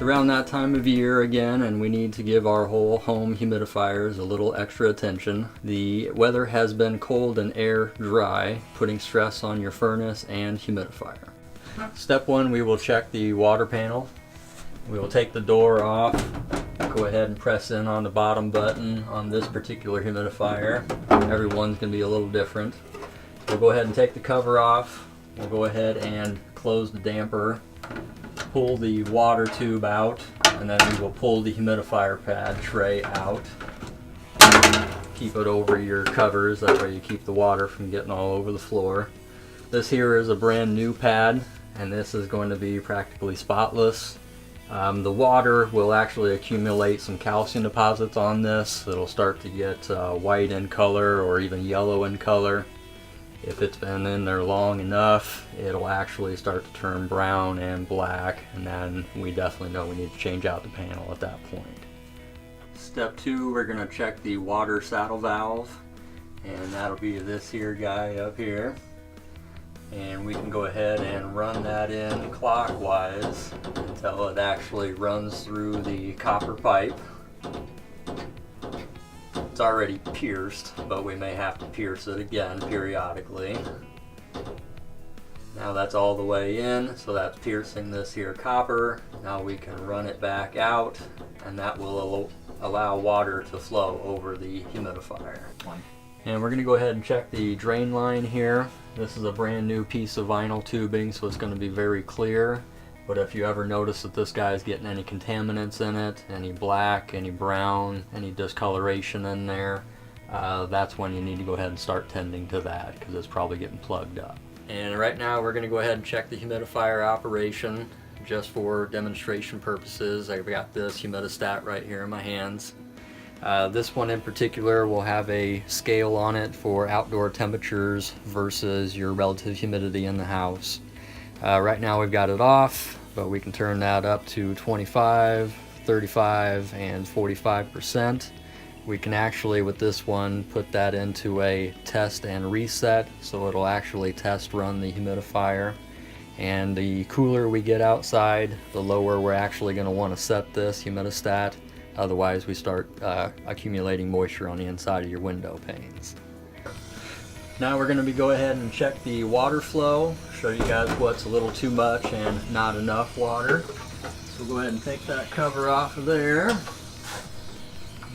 It's around that time of year again, and we need to give our whole home humidifiers a little extra attention. The weather has been cold and air dry, putting stress on your furnace and humidifier. Step one, we will check the water panel. We will take the door off, go ahead and press in on the bottom button on this particular humidifier. Everyone's going to be a little different. We'll go ahead and take the cover off. We'll go ahead and close the damper, pull the water tube out, and then we will pull the humidifier pad tray out. Keep it over your covers, that way you keep the water from getting all over the floor. This here is a brand new pad, and this is going to be practically spotless. The water will actually accumulate some calcium deposits on this. It'll start to get white in color or even yellow in color. If it's been in there long enough, it'll actually start to turn brown and black, and then we definitely know we need to change out the panel at that point. Step two, we're going to check the water saddle valve, and that'll be this here guy up here. And we can go ahead and run that in clockwise until it actually runs through the copper pipe. It's already pierced, but we may have to pierce it again periodically. Now that's all the way in, so that's piercing this here copper. Now we can run it back out, and that will allow water to flow over the humidifier. And we're going to go ahead and check the drain line here. This is a brand new piece of vinyl tubing, so it's going to be very clear. But if you ever notice that this guy's getting any contaminants in it, any black, any brown, any discoloration in there, that's when you need to go ahead and start tending to that, because it's probably getting plugged up. And right now we're going to go ahead and check the humidifier operation just for demonstration purposes. I've got this humidistat right here in my hands. This one in particular will have a scale on it for outdoor temperatures versus your relative humidity in the house. Right now we've got it off, but we can turn that up to 25, 35, and 45%. We can actually, with this one, put that into a test and reset, so it'll actually test run the humidifier. And the cooler we get outside, the lower we're actually going to want to set this humidistat. Otherwise we start accumulating moisture on the inside of your window panes. Now we're going to go ahead and check the water flow, show you guys what's a little too much and not enough water. So go ahead and take that cover off of there.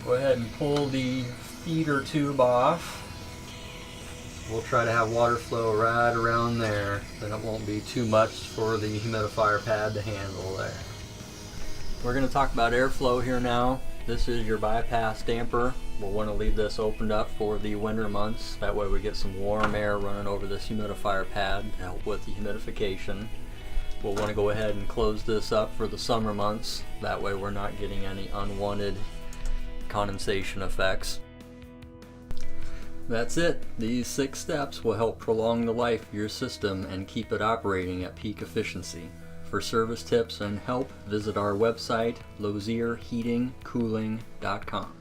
Go ahead and pull the feeder tube off. We'll try to have water flow right around there, then it won't be too much for the humidifier pad to handle there. We're going to talk about airflow here now. This is your bypass damper. We'll want to leave this opened up for the winter months. That way we get some warm air running over this humidifier pad to help with the humidification. We'll want to go ahead and close this up for the summer months. That way we're not getting any unwanted condensation effects. That's it. These 6 steps will help prolong the life of your system and keep it operating at peak efficiency. For service tips and help, visit our website, lozierheatingcooling.com.